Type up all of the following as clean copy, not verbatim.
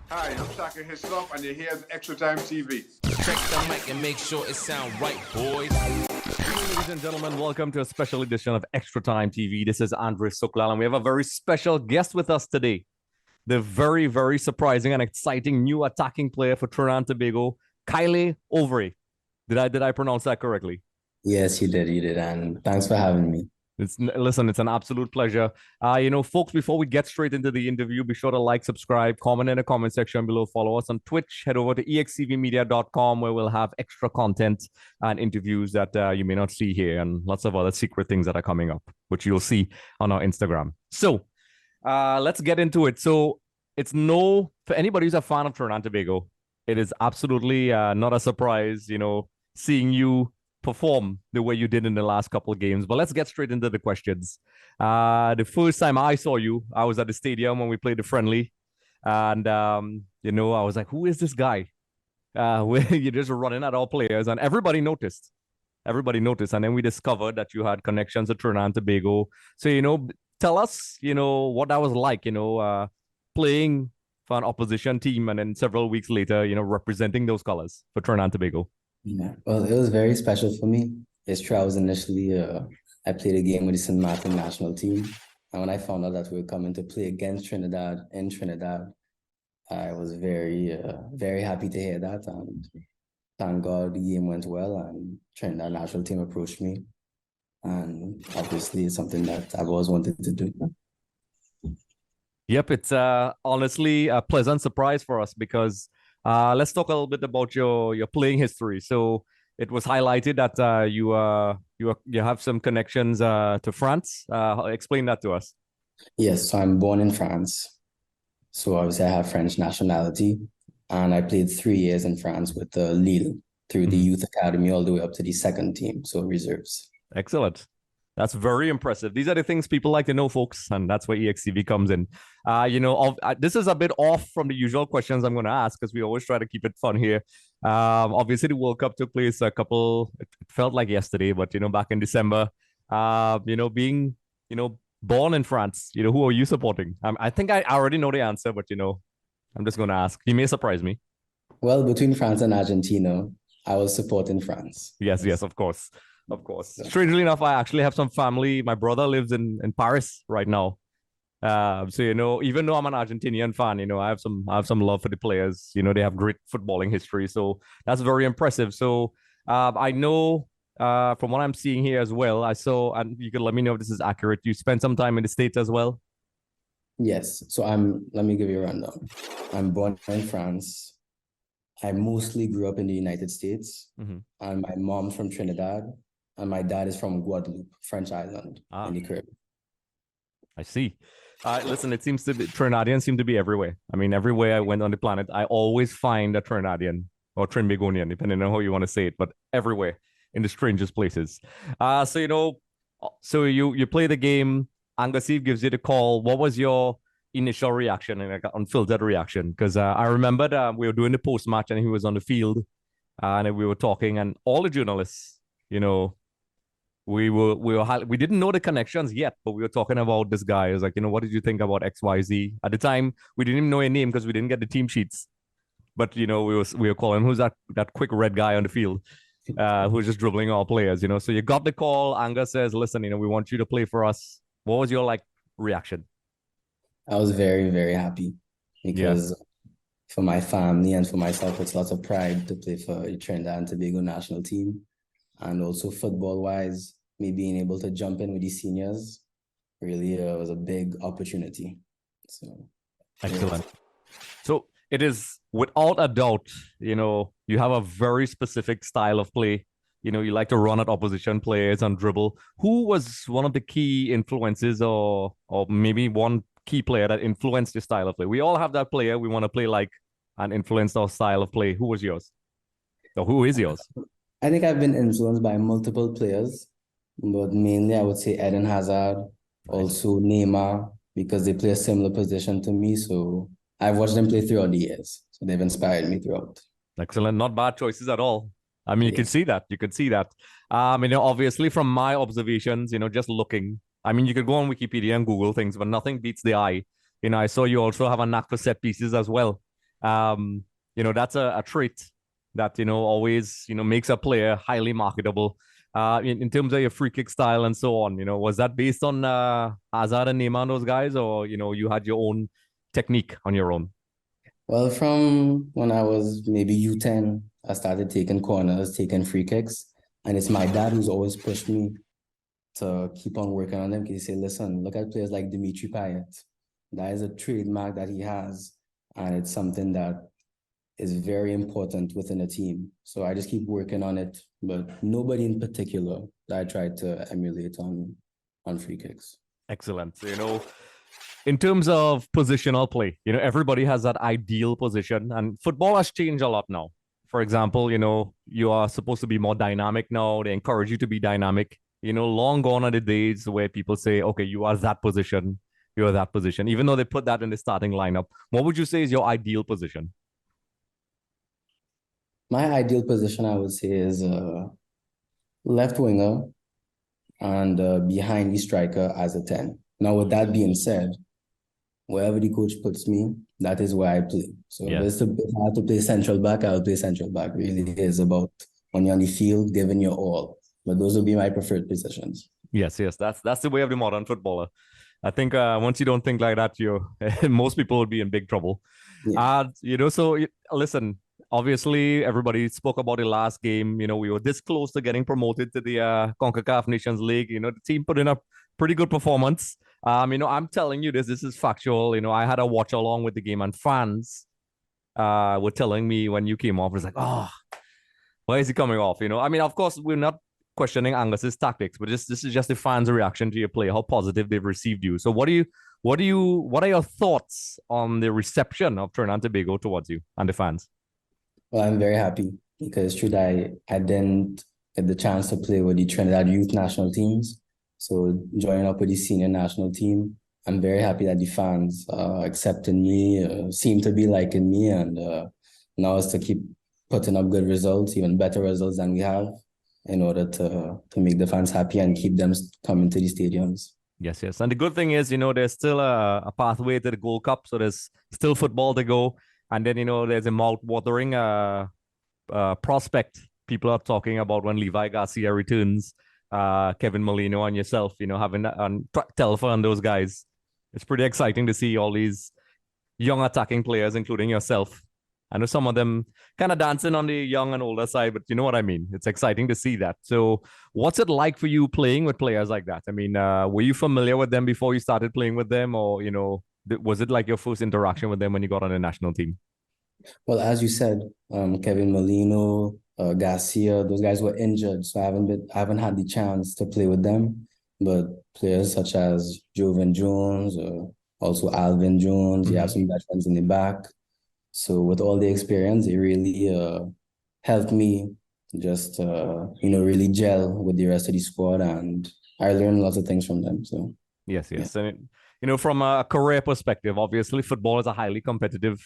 Hi, I'm Shaka Hislop, and you're here at Extra Time TV. Check the mic and make sure it sound right, boys. Ladies and gentlemen, welcome to a special edition of Extra Time TV. This is Andre Sooklal, and we have a very special guest with us today. The very, very surprising and exciting new attacking player for Trinidad and Tobago, Kaïlé Auvray. Did I pronounce that correctly? Yes, you did, and thanks for having me. Listen, it's an absolute pleasure. Folks, before we get straight into the interview, be sure to like, subscribe, comment in the comment section below, follow us on Twitch, head over to extvmedia.com where we'll have extra content and interviews that you may not see here and lots of other secret things that are coming up, which you'll see on our Instagram. So let's get into it. So for anybody who's a fan of Trinidad and Tobago, it is absolutely not a surprise, seeing you perform the way you did in the last couple of games. But let's get straight into the questions. The first time I saw you, I was at the stadium when we played the friendly. And, I was like, who is this guy? You're just running at all players. And everybody noticed. And then we discovered that you had connections to Trinidad and Tobago. So, tell us, what that was like, playing for an opposition team and then several weeks later, representing those colors for Trinidad and Tobago. Yeah, well, it was very special for me. It's true, I was initially, I played a game with the St. Martin national team. And when I found out that we were coming to play against Trinidad in Trinidad, I was very, very happy to hear that. And thank God the game went well and Trinidad national team approached me. And obviously it's something that I've always wanted to do. Yep, it's honestly a pleasant surprise for us because let's talk a little bit about your playing history. So it was highlighted that you have some connections to France. Explain that to us. Yes, so I'm born in France. So obviously I have French nationality, and I played 3 years in France with Lille through the youth academy all the way up to the second team, so reserves. Excellent. That's very impressive. These are the things people like to know, folks, and that's where EXTV comes in. This is a bit off from the usual questions I'm going to ask because we always try to keep it fun here. Obviously, the World Cup took place it felt like yesterday, but, back in December. Being, born in France, who are you supporting? I think I already know the answer, but, I'm just going to ask. You may surprise me. Well, between France and Argentina, I was supporting France. Yes, of course. Of course. Strangely enough, I actually have some family. My brother lives in Paris right now. So, even though I'm an Argentinian fan, I have some love for the players. They have great footballing history. So that's very impressive. So I know from what I'm seeing here as well, I saw, and you can let me know if this is accurate, you spent some time in the States as well? Yes. So let me give you a rundown. I'm born in France. I mostly grew up in the United States. And my mom's from Trinidad. And my dad is from Guadeloupe, French island in the Caribbean. I see. Listen, it seems to be Trinidadians seem to be everywhere. I mean, everywhere I went on the planet, I always find a Trinidadian or Trinbagonian, depending on how you want to say it, but everywhere in the strangest places. So you play the game. Angasif gives you the call. What was your initial reaction and unfiltered reaction? Because I remembered we were doing the post match and he was on the field, and we were talking, and all the journalists, we didn't know the connections yet, but we were talking about this guy. It was like, what did you think about XYZ? At the time, we didn't even know your name because we didn't get the team sheets. But we were calling him, who's that quick red guy on the field, who was just dribbling all players, So you got the call. Anga says, listen, we want you to play for us. What was your reaction? I was very, very happy because for my family and for myself, it's lots of pride to play for the Trinidad and Tobago national team. And also football-wise, me being able to jump in with the seniors really was a big opportunity. So excellent. So it is without a doubt, you have a very specific style of play. You like to run at opposition players and dribble. Who was one of the key influences or maybe one key player that influenced your style of play? We all have that player we want to play like and influenced our style of play. Who was yours? Or who is yours? I think I've been influenced by multiple players, but mainly I would say Eden Hazard, also Neymar, because they play a similar position to me. So I've watched them play throughout the years. So they've inspired me throughout. Excellent. Not bad choices at all. I mean, you can see that. Obviously from my observations, just looking, I mean, you could go on Wikipedia and Google things, but nothing beats the eye. I saw you also have a knack for set pieces as well. That's a trait that, always, makes a player highly marketable. In terms of your free kick style and so on, was that based on Hazard and Neymar and those guys, or, you had your own technique on your own? Well, from when I was maybe U10, I started taking corners, taking free kicks. And it's my dad who's always pushed me to keep on working on them. He say, listen, look at players like Dimitri Payet. That is a trademark that he has. And it's something that is very important within a team. So I just keep working on it, but nobody in particular that I try to emulate on free kicks. Excellent. So, in terms of positional play, everybody has that ideal position, and football has changed a lot now. For example, you are supposed to be more dynamic now. They encourage you to be dynamic. Long gone are the days where people say, okay, you are that position, you are that position, even though they put that in the starting lineup. What would you say is your ideal position? My ideal position, I would say, is left winger and behind the striker as a 10. Now, with that being said, wherever the coach puts me, that is where I play. So if I have to play central back, I'll play central back. Really, it is about when you're on the field, giving your all. But those would be my preferred positions. Yes, that's the way of the modern footballer. I think once you don't think like that, most people would be in big trouble. Yeah. So listen, obviously everybody spoke about the last game. We were this close to getting promoted to the CONCACAF Nations League. The team put in a pretty good performance. I'm telling you this is factual. I had a watch along with the game, and fans were telling me when you came off, it's like, oh, why is he coming off? Of course, we're not questioning Angus's tactics, but this is just the fans' reaction to your play, how positive they've received you. So what are your thoughts on the reception of Trinidad and Tobago towards you and the fans? Well, I'm very happy because I didn't get the chance to play with the Trinidad youth national teams. So joining up with the senior national team, I'm very happy that the fans accepted me, seem to be liking me, and now is to keep putting up good results, even better results than we have, in order to make the fans happy and keep them coming to the stadiums. Yes. And the good thing is, there's still a pathway to the Gold Cup, so there's still football to go. And then, there's a mouth-watering prospect people are talking about when Levi Garcia returns, Kevin Molino and yourself, having Telfer and those guys. It's pretty exciting to see all these young attacking players, including yourself. I know some of them kind of dancing on the young and older side, but you know what I mean? It's exciting to see that. So what's it like for you playing with players like that? Were you familiar with them before you started playing with them, or, was it like your first interaction with them when you got on the national team? Well, as you said, Kevin Molino, Garcia, those guys were injured, so I haven't had the chance to play with them. But players such as Jovan Jones, also Alvin Jones, you have some veterans in the back. So with all the experience, it really helped me just, really gel with the rest of the squad, and I learned lots of things from them. So yes. Yeah. And from a career perspective, obviously football is a highly competitive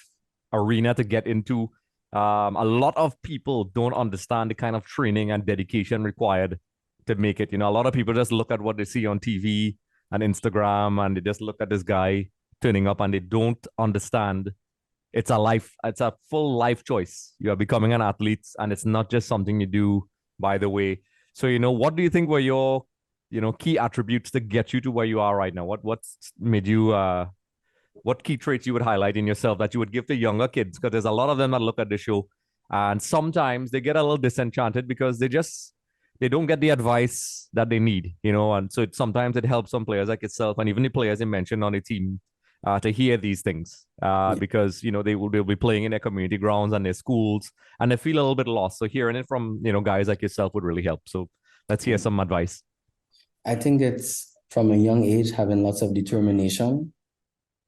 arena to get into. A lot of people don't understand the kind of training and dedication required to make it. A lot of people just look at what they see on TV and Instagram, and they just look at this guy turning up, and they don't understand it's a full life choice. You are becoming an athlete, and it's not just something you do by the way. So, what do you think were your, key attributes to get you to where you are right now? What's made you, what key traits you would highlight in yourself that you would give to younger kids? Because there's a lot of them that look at the show, and sometimes they get a little disenchanted because they don't get the advice that they need, and so sometimes it helps some players like yourself and even the players you mentioned on the team to hear these things because they'll be playing in their community grounds and their schools, and they feel a little bit lost. So hearing it from guys like yourself would really help. So let's hear some advice. I think it's from a young age having lots of determination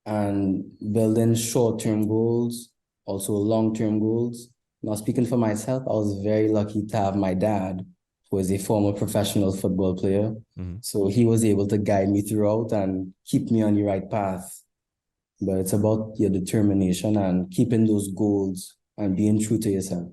and building short-term goals, also long-term goals. Now, speaking for myself, I was very lucky to have my dad, who is a former professional football player. So he was able to guide me throughout and keep me on the right path. But it's about your determination and keeping those goals and being true to yourself.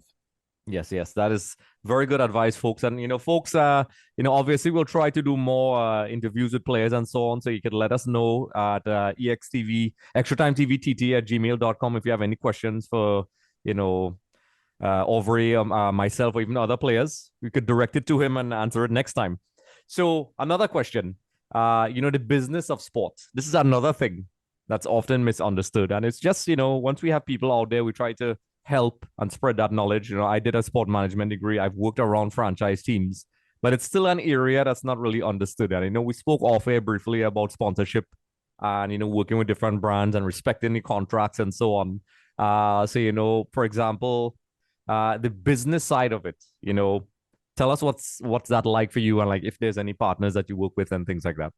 Yes, yes, that is very good advice, folks. And folks, obviously we'll try to do more interviews with players and so on. So you can let us know at EXTV, Extra Time TV TT at gmail.com if you have any questions for, Auvray, myself, or even other players. We could direct it to him and answer it next time. So another question, the business of sports. This is another thing that's often misunderstood. And it's just, once we have people out there, we try to help and spread that knowledge. I did a sport management degree. I've worked around franchise teams, but it's still an area that's not really understood. And we spoke off air briefly about sponsorship and working with different brands and respecting the contracts and so on. So for example, the business side of it, tell us what's that like for you, and like if there's any partners that you work with and things like that.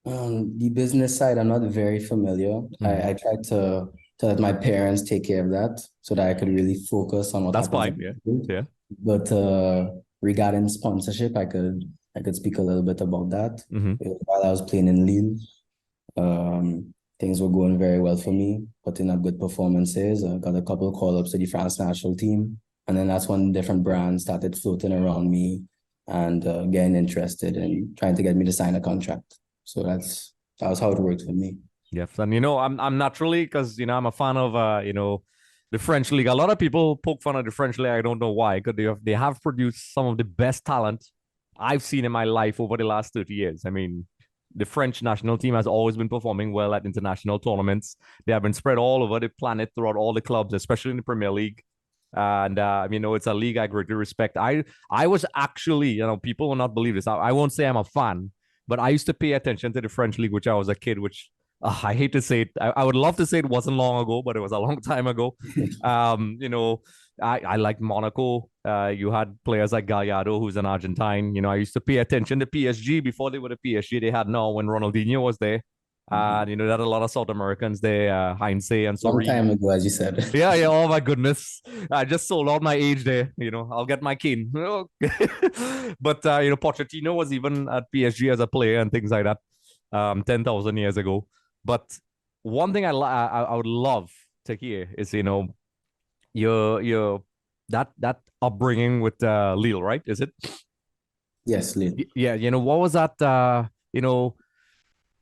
The business side, I'm not very familiar. I tried to let my parents take care of that so that I could really focus on what That's happens. fine, yeah. But regarding sponsorship, I could speak a little bit about that. While I was playing in Lille, things were going very well for me, putting up good performances. I got a couple of call-ups to the France national team. And then that's when different brands started floating around me and getting interested in trying to get me to sign a contract. So that was how it worked for me. Yes, and I'm naturally, because I'm a fan of the French league. A lot of people poke fun at the French league. I don't know why, because they have produced some of the best talent I've seen in my life over the last 30 years. I mean, the French national team has always been performing well at international tournaments. They have been spread all over the planet throughout all the clubs, especially in the Premier League. And it's a league I greatly respect. I was actually, people will not believe this. I won't say I'm a fan, but I used to pay attention to the French league, which I was a kid, which I hate to say it. I would love to say it wasn't long ago, but it was a long time ago. I liked Monaco. You had players like Gallardo, who's an Argentine. I used to pay attention to PSG before they were the PSG they had now when Ronaldinho was there. And they had a lot of South Americans there, Heinze and so. Long time ago, as you said. Yeah. Oh my goodness, I just sold out my age there. I'll get my cane. But Pochettino was even at PSG as a player and things like that, 10,000 years ago. But one thing I would love to hear is your that upbringing with Lille, right? Is it? Yes, Lille. Yeah. What was that?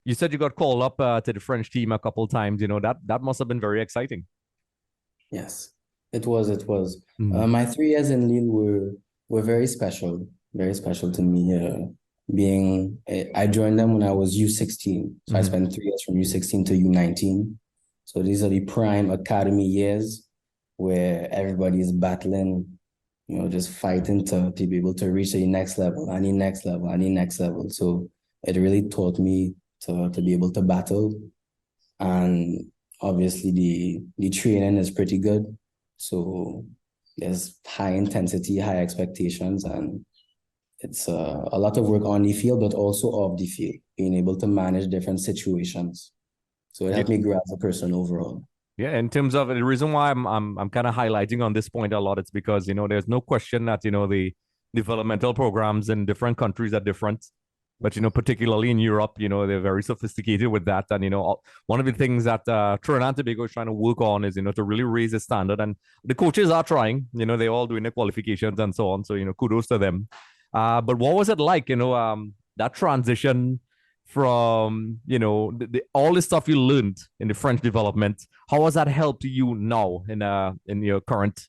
You said you got called up to the French team a couple times. That must have been very exciting. Yes, it was. My 3 years in Lille were very special to me. I joined them when I was U16, so I spent 3 years from U16 to U19. So these are the prime academy years where everybody is battling, just fighting to be able to reach the next level, and the next level, and the next level. So it really taught me to be able to battle. And obviously the training is pretty good. So there's high intensity, high expectations, and it's a lot of work on the field, but also off the field, being able to manage different situations. So it helped me grow as a person overall. Yeah, in terms of the reason why I'm kind of highlighting on this point a lot, it's because there's no question that the developmental programs in different countries are different. But, particularly in Europe, they're very sophisticated with that. And, one of the things that Trinidad and Tobago is trying to work on is, to really raise the standard. And the coaches are trying, they're all doing their qualifications and so on. So, kudos to them. But what was it like, that transition from, all the stuff you learned in the French development? How has that helped you now in your current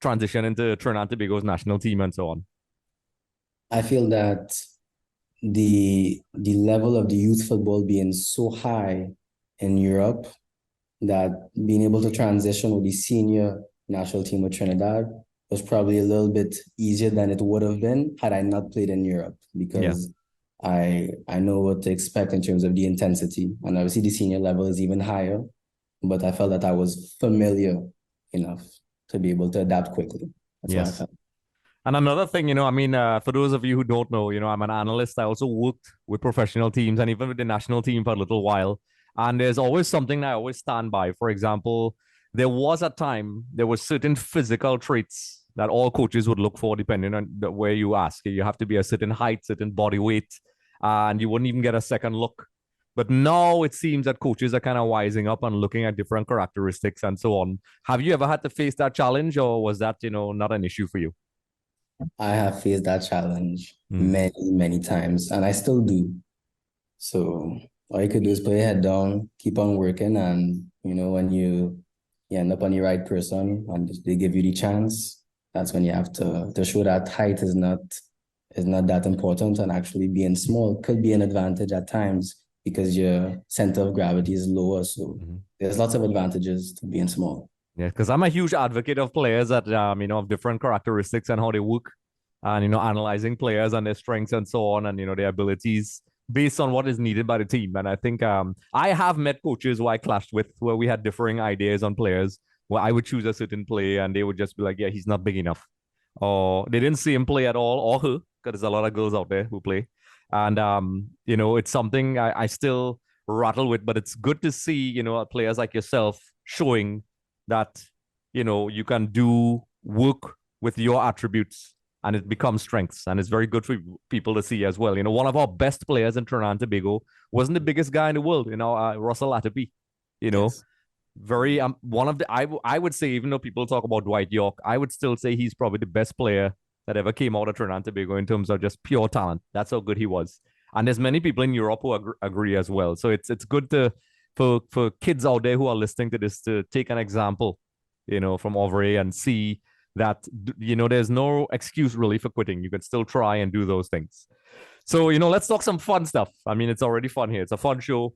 transition into Trinidad and Tobago's national team and so on? I feel that the level of the youth football being so high in Europe, that being able to transition with the senior national team with Trinidad was probably a little bit easier than it would have been had I not played in Europe, because I know what to expect in terms of the intensity. And obviously the senior level is even higher, but I felt that I was familiar enough to be able to adapt quickly. That's what I felt. And another thing, for those of you who don't know, I'm an analyst. I also worked with professional teams and even with the national team for a little while. And there's always something that I always stand by. For example, there was a time, there were certain physical traits that all coaches would look for depending on where you ask. You have to be a certain height, certain body weight, and you wouldn't even get a second look But now it seems that coaches are kind of wising up and looking at different characteristics and so on. Have you ever had to face that challenge, or was that, not an issue for you? I have faced that challenge many, many times, and I still do. So all you could do is put your head down, keep on working, and when you end up on the right person and they give you the chance, that's when you have to show that height is not that important, and actually being small could be an advantage at times because your center of gravity is lower. So there's lots of advantages to being small. Yeah, because I'm a huge advocate of players that of different characteristics and how they work, and analyzing players and their strengths and so on, and their abilities based on what is needed by the team. And I think I have met coaches who I clashed with, where we had differing ideas on players, where I would choose a certain play and they would just be like, yeah, he's not big enough, or they didn't see him play at all, or her, because there's a lot of girls out there who play. And it's something I still rattle with, but it's good to see players like yourself showing that you can do work with your attributes and it becomes strengths, and it's very good for people to see as well. One of our best players in Trinidad and Tobago wasn't the biggest guy in the world, Russell Atterby, Yes. very one of the I would say, even though people talk about Dwight York, I would still say he's probably the best player that ever came out of Trinidad and Tobago in terms of just pure talent. That's how good he was. And there's many people in Europe who agree as well. So it's good for kids out there who are listening to this to take an example, from Auvray and see that, there's no excuse really for quitting. You can still try and do those things. So, let's talk some fun stuff. I mean, it's already fun here. It's a fun show.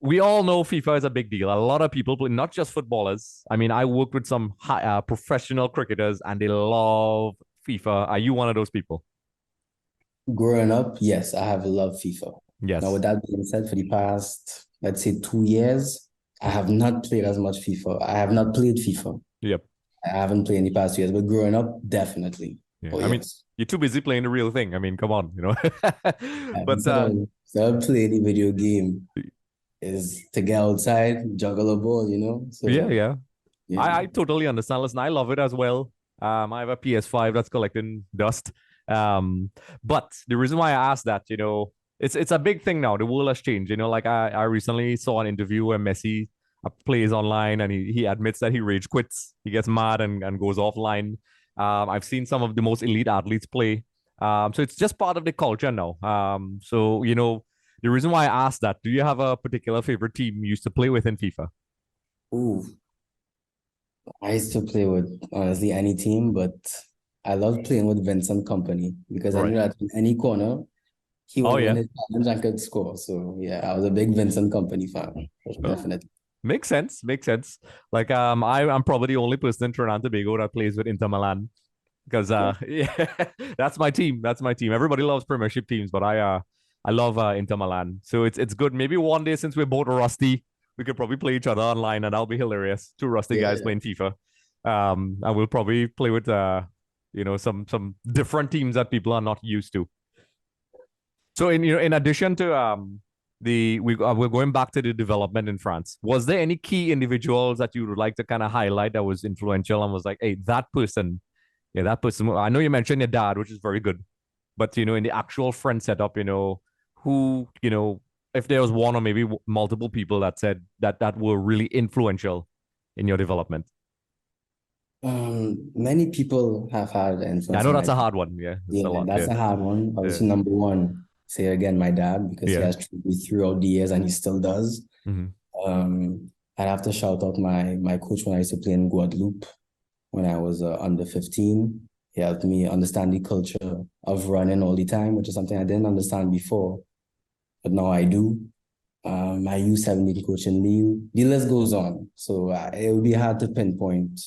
We all know FIFA is a big deal. A lot of people play, not just footballers. I mean, I worked with some professional cricketers and they love FIFA. Are you one of those people? Growing up, yes, I have loved FIFA. Yes. Now, with that being said, for the past, let's say 2 years, I have not played as much FIFA. I have not played FIFA. Yep. I haven't played in the past 2 years, but growing up, definitely. Yeah. Oh, I mean, yes. you're too busy playing the real thing. I mean, come on, But instead of playing the video game is to get outside, juggle a ball, So yeah. yeah. I totally understand. Listen, I love it as well. I have a PS5 that's collecting dust. But the reason why I asked that, it's a big thing now. The world has changed. Like I recently saw an interview where Messi plays online and he admits that he rage quits. He gets mad and goes offline. I've seen some of the most elite athletes play. So it's just part of the culture now. So, the reason why I asked that, do you have a particular favorite team you used to play with in FIFA? Ooh, I used to play with honestly any team, but I loved playing with Vincent Company because I knew that in any corner he would win his challenge and could score. So yeah, I was a big Vincent Company fan, definitely. Makes sense. Like I'm probably the only person in Trinidad and Tobago that plays with Inter Milan because yeah, that's my team. Everybody loves Premiership teams, but I love Inter Milan. So it's good. Maybe one day, since we're both rusty, we could probably play each other online, and that'll be hilarious. Two rusty guys playing FIFA. And we'll probably play with some different teams that people are not used to. So in addition to we're going back to the development in France. Was there any key individuals that you would like to kind of highlight that was influential and was like, hey, that person? I know you mentioned your dad, which is very good, but in the actual friend setup, who, if there was one or maybe multiple people that said that were really influential in your development. Many people have had influence. I know that's a hard one. Yeah, that's a hard one. Obviously, number one, say again, my dad, because he has treated me throughout the years and he still does. I'd have to shout out my coach when I used to play in Guadeloupe when I was under 15. He helped me understand the culture of running all the time, which is something I didn't understand before, but now I do. My U17 coach in Lille. The list goes on. So it would be hard to pinpoint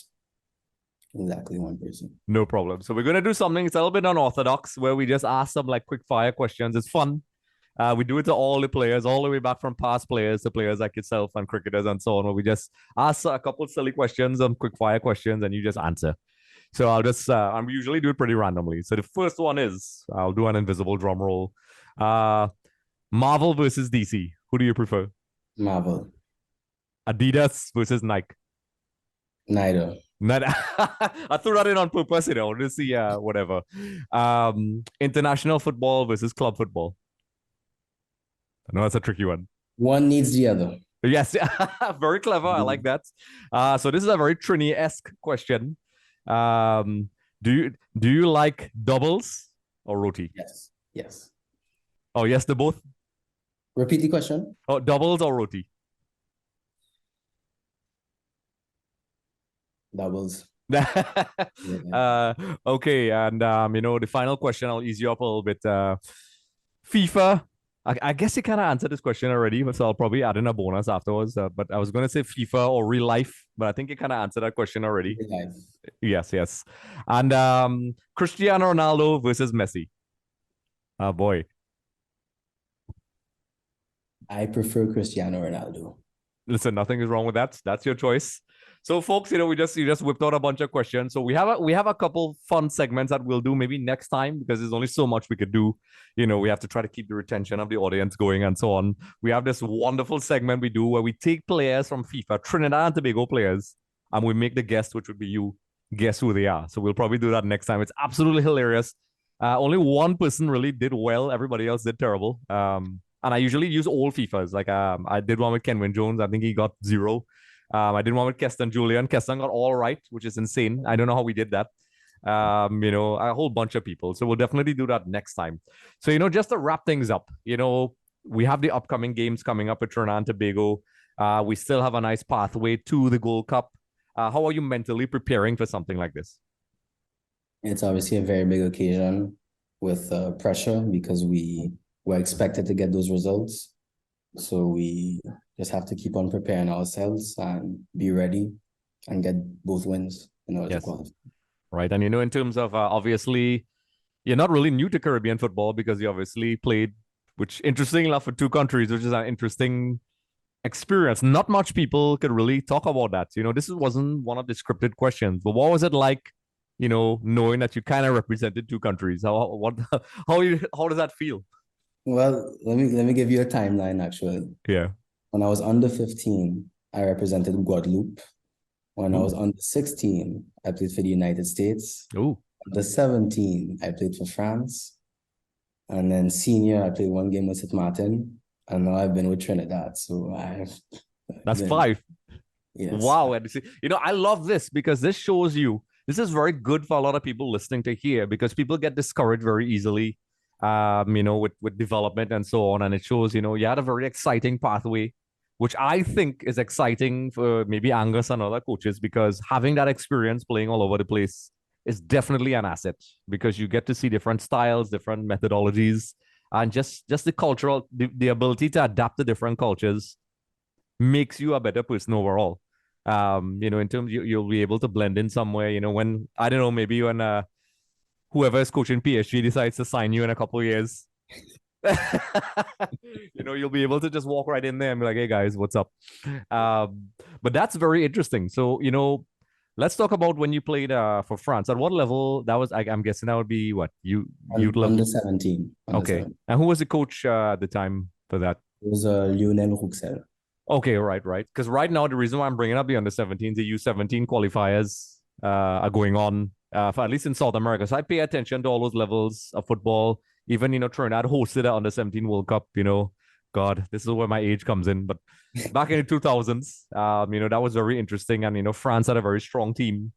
exactly one person. No problem. So we're going to do something, it's a little bit unorthodox, where we just ask some like quick fire questions. It's fun. We do it to all the players, all the way back from past players to players like yourself and cricketers and so on, where we just ask a couple silly questions, quick fire questions, and you just answer. So I'll just, I usually do it pretty randomly. So the first one is, I'll do an invisible drum roll. Marvel versus DC. Who do you prefer? Marvel. Adidas versus Nike. Neither. I threw that in on purpose, to see whatever. International football versus club football. I know that's a tricky one. One needs the other. Yes, very clever. I like that. So this is a very Trini-esque question. Um, do you like doubles or roti? Yes. Yes. Oh, yes, the both. Repeat the question. Oh, doubles or roti? Doubles. uh, okay, and the final question, I'll ease you up a little bit. FIFA. I guess you kind of answered this question already, so I'll probably add in a bonus afterwards. But I was going to say FIFA or real life, but I think you kind of answered that question already. Real life. Yes, yes. And Cristiano Ronaldo versus Messi. Oh boy. I prefer Cristiano Ronaldo. Listen, nothing is wrong with that. That's your choice. So, folks, we just whipped out a bunch of questions. So we have a couple fun segments that we'll do maybe next time because there's only so much we could do. We have to try to keep the retention of the audience going and so on. We have this wonderful segment we do where we take players from FIFA, Trinidad and Tobago players, and we make the guest, which would be you, guess who they are. So we'll probably do that next time. It's absolutely hilarious. Only one person really did well. Everybody else did terrible. And I usually use old FIFAs. Like I did one with Kenwin Jones. I think he got 0. I did one with Keston Julian. Keston got all right, which is insane. I don't know how we did that. A whole bunch of people. So we'll definitely do that next time. So, just to wrap things up, we have the upcoming games coming up at Trinidad and Tobago. We still have a nice pathway to the Gold Cup. How are you mentally preparing for something like this? It's obviously a very big occasion with pressure because we're expected to get those results. So we just have to keep on preparing ourselves and be ready and get both wins in order to qualify. Right. And, in terms of obviously, you're not really new to Caribbean football because you obviously played, which interesting enough for 2 countries, which is an interesting experience. Not much people could really talk about that. This wasn't one of the scripted questions, but what was it like, knowing that you kind of represented 2 countries? How does that feel? Well, let me give you a timeline actually. Yeah. When I was under 15, I represented Guadeloupe. When I was under 16, I played for the United States. Ooh. Under 17, I played for France. And then senior, I played 1 game with St. Martin. And now I've been with Trinidad. So That's 5. Yes. Wow. And I love this because this shows you, this is very good for a lot of people listening to hear because people get discouraged very easily. With development and so on. And it shows, you had a very exciting pathway, which I think is exciting for maybe Angus and other coaches because having that experience playing all over the place is definitely an asset because you get to see different styles, different methodologies, and just the cultural, the ability to adapt to different cultures makes you a better person overall. In terms, you'll be able to blend in somewhere, when, I don't know, maybe when, whoever is coaching PSG decides to sign you in a couple of years, you'll be able to just walk right in there and be like, hey guys, what's up? But that's very interesting. So, let's talk about when you played for France. At what level that was? I'm guessing that would be what you level under 17. Okay. 17. And who was the coach at the time for that? It was Lionel Rouxel. Okay, right. Because right now the reason why I'm bringing up the under 17s, the U17 qualifiers are going on. For at least in South America. So I pay attention to all those levels of football. Even, Trinidad hosted the under 17 World Cup, God, this is where my age comes in. But back in the 2000s, that was very interesting. And, France had a very strong team.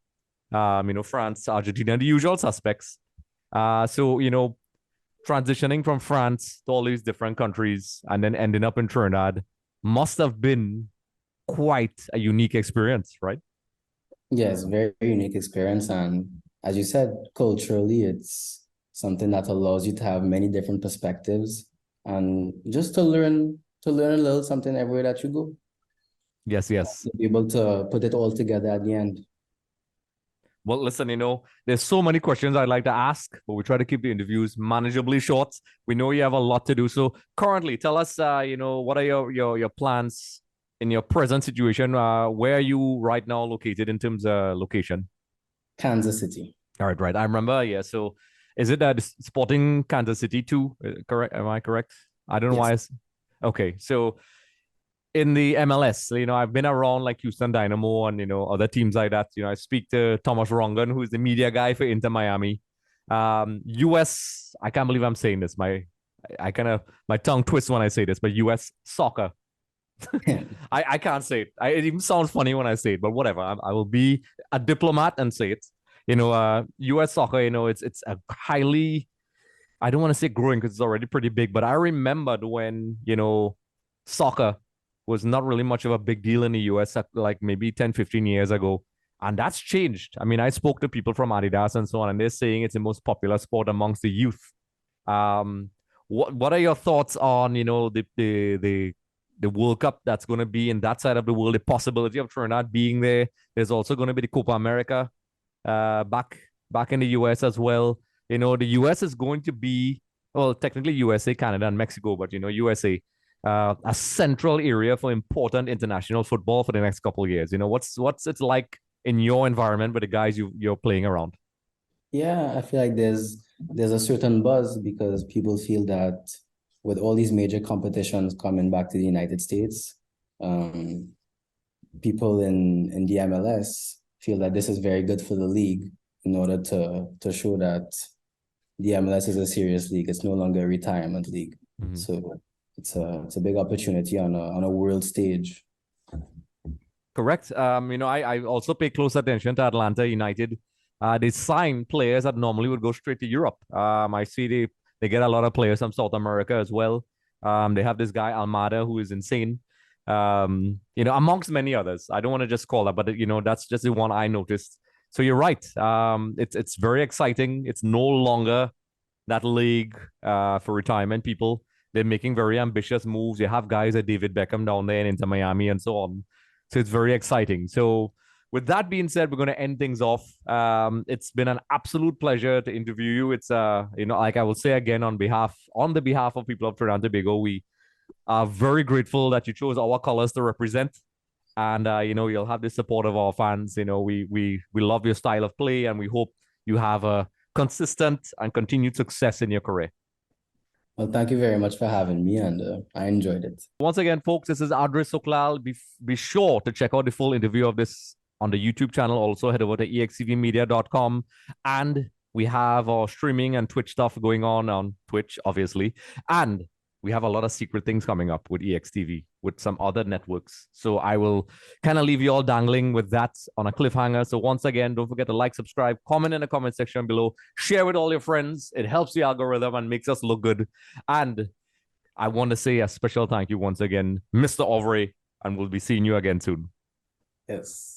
France, Argentina, the usual suspects. So, transitioning from France to all these different countries and then ending up in Trinidad must have been quite a unique experience, right? Yes, very unique experience. And as you said, culturally, it's something that allows you to have many different perspectives and just to learn a little something everywhere that you go. Yes. To be able to put it all together at the end. Well, listen, there's so many questions I'd like to ask, but we try to keep the interviews manageably short. We know you have a lot to do. So currently, tell us, what are your plans in your present situation? Where are you right now located in terms of location? Kansas City. All right. I remember. Yeah. So is it Sporting Kansas City too? Correct? Am I correct? I don't know why. Okay. So in the MLS, I've been around like Houston Dynamo and, other teams like that. I speak to Thomas Rongan, who's the media guy for Inter Miami. US, I can't believe I'm saying this. My tongue twists when I say this, but US soccer I can't say it. It even sounds funny when I say it, but whatever. I will be a diplomat and say it. U.S. soccer, it's a highly, I don't want to say growing because it's already pretty big, but I remembered when, soccer was not really much of a big deal in the US like maybe 10, 15 years ago. And that's changed. I mean, I spoke to people from Adidas and so on, and they're saying it's the most popular sport amongst the youth. What are your thoughts on, the World Cup that's going to be in that side of the world, the possibility of Trinidad being there? There's also going to be the Copa America back in the US as well. The US is going to be, well, technically USA, Canada, and Mexico, but USA, a central area for important international football for the next couple of years. What's it like in your environment with the guys you're playing around? Yeah, I feel like there's a certain buzz because people feel that with all these major competitions coming back to the United States, people in the MLS feel that this is very good for the league in order to show that the MLS is a serious league. It's no longer a retirement league. Mm-hmm. So it's a big opportunity on a world stage. Correct. I also pay close attention to Atlanta United. They sign players that normally would go straight to Europe. I see they get a lot of players from South America as well. They have this guy Almada who is insane. Amongst many others. I don't want to just call that, but that's just the one I noticed. So you're right. It's very exciting. It's no longer that league for retirement people. They're making very ambitious moves. You have guys like David Beckham down there and Inter Miami and so on. So it's very exciting. So with that being said, we're going to end things off. It's been an absolute pleasure to interview you. It's like I will say again on the behalf of people of Trinidad and Tobago, we are very grateful that you chose our colors to represent. And you'll have the support of our fans. We love your style of play, and we hope you have a consistent and continued success in your career. Well, thank you very much for having me, and I enjoyed it. Once again, folks, this is Avery Sooklal. Be sure to check out the full interview of this on the YouTube channel. Also, head over to EXTVmedia.com. And we have our streaming and Twitch stuff going on Twitch, obviously. And we have a lot of secret things coming up with EXTV, with some other networks. So I will kind of leave you all dangling with that on a cliffhanger. So once again, don't forget to like, subscribe, comment in the comment section below, share with all your friends. It helps the algorithm and makes us look good. And I want to say a special thank you once again, Mr. Auvray, and we'll be seeing you again soon. Yes.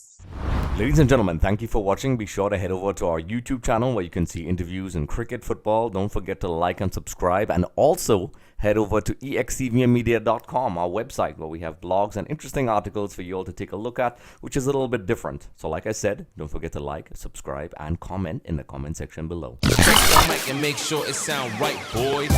Ladies and gentlemen, thank you for watching. Be sure to head over to our YouTube channel where you can see interviews in cricket, football. Don't forget to like and subscribe. And also head over to EXTVmedia.com, our website, where we have blogs and interesting articles for you all to take a look at, which is a little bit different. So like I said, don't forget to like, subscribe, and comment in the comment section below. Check the mic and make sure it sound right, boys.